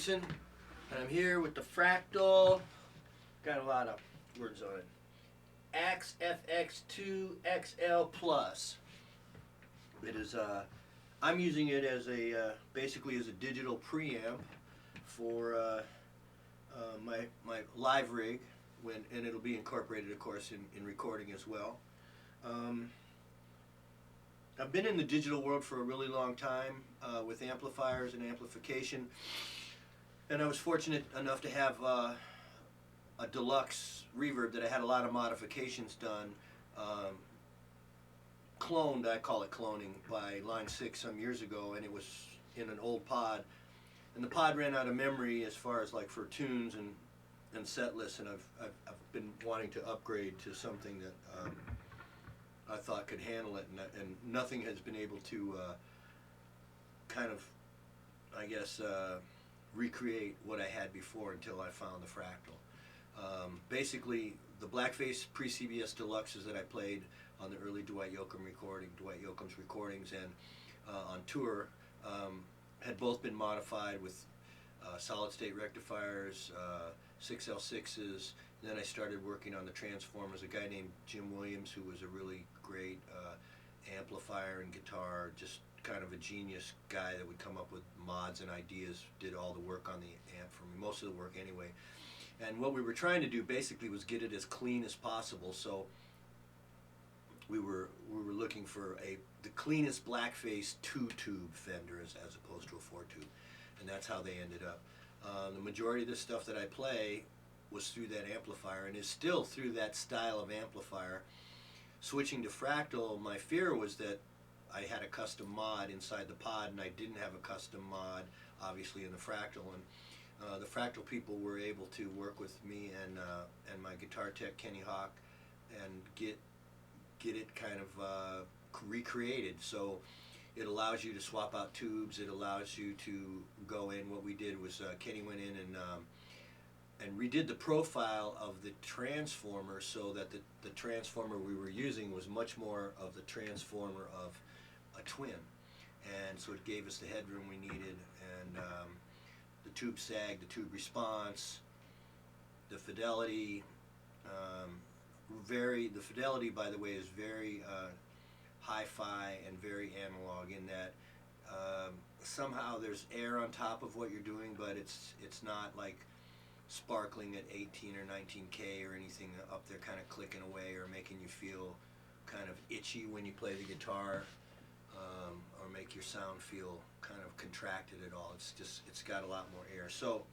Anderson, and I'm here with the Fractal, got a lot of words on it, Axe II XL Plus. It is, I'm using it as a, basically as a digital preamp for my live rig, and it'll be incorporated, of course, in recording as well. I've been in the digital world for a really long time with amplifiers and amplification, and I was fortunate enough to have a deluxe reverb that I had a lot of modifications done, cloned, I call it cloning, by Line 6 some years ago, and it was in an old pod, and the pod ran out of memory as far as like for tunes and set lists, and I've been wanting to upgrade to something that I thought could handle it, and nothing has been able to kind of, I guess, recreate what I had before until I found the Fractal. Basically, the Blackface pre-CBS Deluxes that I played on the early Dwight Yoakam's recordings and on tour had both been modified with solid-state rectifiers, 6L6s. Then I started working on the transformers. A guy named Jim Williams, who was a really great amplifier and guitar, just kind of a genius guy that would come up with mods and ideas, did all the work on the amp for me, most of the work anyway. And what we were trying to do basically was get it as clean as possible. So we were looking for the cleanest Blackface 2-tube Fender as opposed to a 4-tube, and that's how they ended up. The majority of the stuff that I play was through that amplifier and is still through that style of amplifier. Switching to Fractal, my fear was that I had a custom mod inside the pod, and I didn't have a custom mod obviously in the Fractal, and the Fractal people were able to work with me and my guitar tech Kenny Hawk and get it kind of recreated. So it allows you to swap out tubes, it allows you to go in. What we did was Kenny went in and redid the profile of the transformer so that the transformer we were using was much more of the transformer of a twin, and so it gave us the headroom we needed, and the tube sag, the tube response, the fidelity. The fidelity, by the way, is very hi-fi and very analog in that somehow there's air on top of what you're doing, but it's not like sparkling at 18 or 19K or anything up there kind of clicking away or making you feel kind of itchy when you play the guitar, or make your sound feel kind of contracted at all. It's got a lot more air. So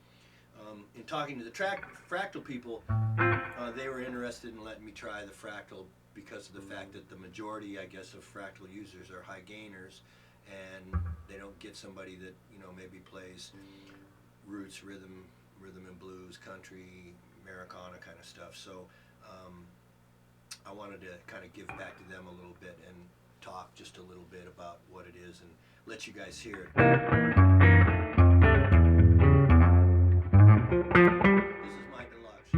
in talking to the Fractal people, they were interested in letting me try the Fractal because of the fact that the majority, I guess, of Fractal users are high gainers, and they don't get somebody that, you know, maybe plays roots, rhythm and blues, country, Americana kind of stuff. So I wanted to kind of give back to them a little bit and talk just a little bit about what it is and let you guys hear it. This is my deluxe.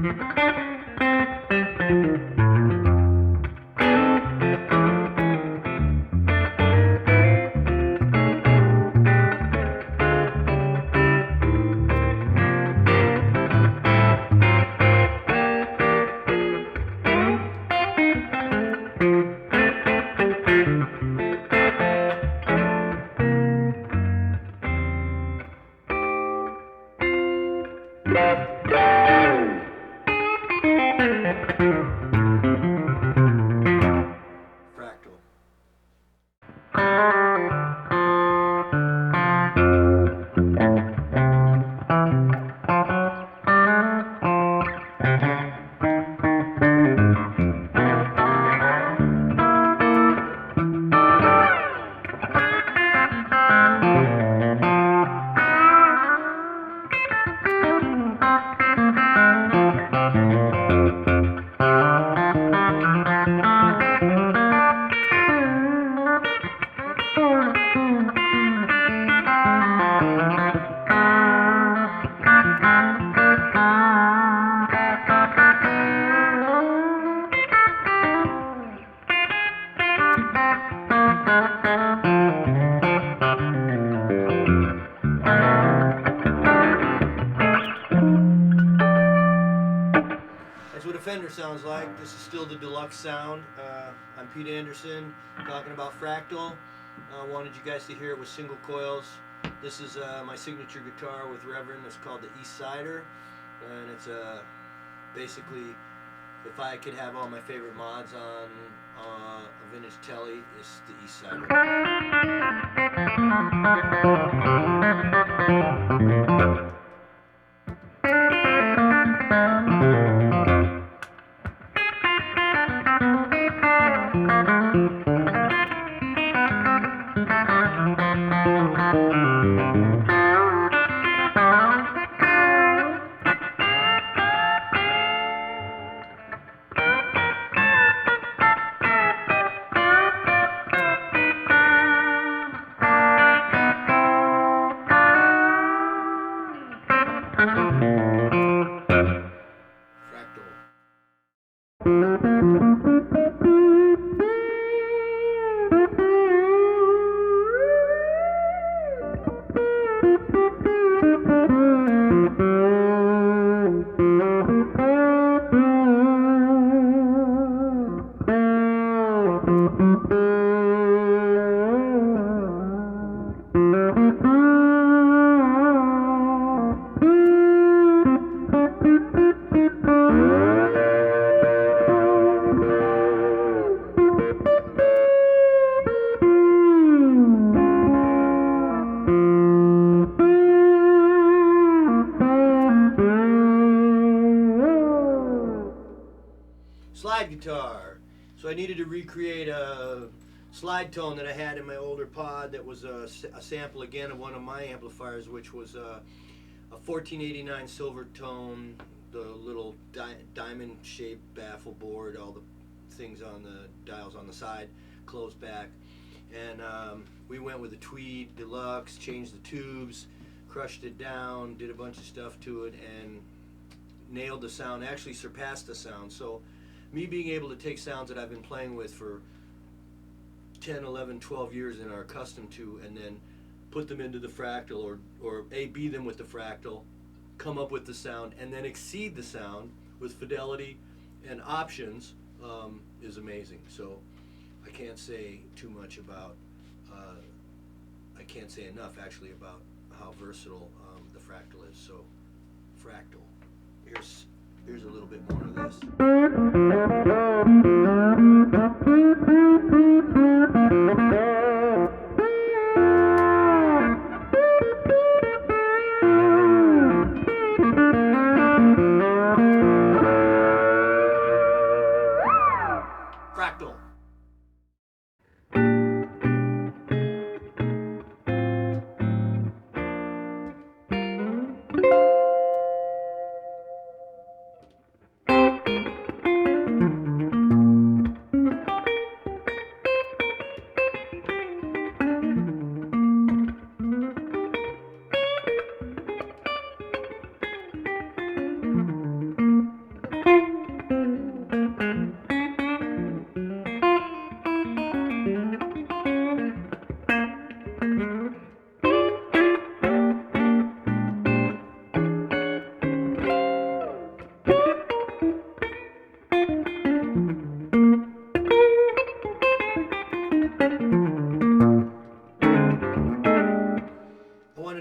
Fractal. Cleaner sounds like. This is still the deluxe sound. I'm Pete Anderson, talking about Fractal. Wanted you guys to hear it with single coils. This is my signature guitar with Reverend. It's called the Eastsider, and it's basically, if I could have all my favorite mods on a vintage telly, it's the Eastsider. Slide guitar. So I needed to recreate a slide tone that I had in my older pod that was a sample again of one of my amplifiers, which was a 1489 Silvertone, the little diamond shaped baffle board, all the things on the dials on the side, closed back. And we went with the Tweed Deluxe, changed the tubes, crushed it down, did a bunch of stuff to it, and nailed the sound, actually surpassed the sound. So me being able to take sounds that I've been playing with for 10, 11, 12 years and are accustomed to, and then put them into the Fractal, or A-B them with the Fractal, come up with the sound, and then exceed the sound with fidelity and options, is amazing. So I can't say too much about, I can't say enough actually about how versatile the Fractal is. So Fractal, here's a little bit more of this. Fractal.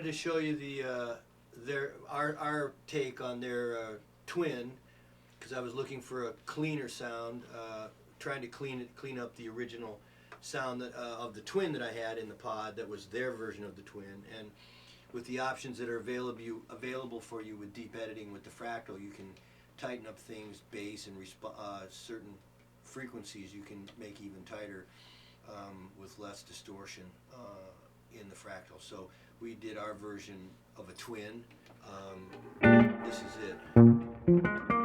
To show you our take on their twin, because I was looking for a cleaner sound, trying to clean up the original sound that, of the twin that I had in the pod that was their version of the twin. And with the options that are available for you with deep editing with the Fractal, you can tighten up things, bass and certain frequencies you can make even tighter with less distortion in the Fractal. So we did our version of a twin. This is it.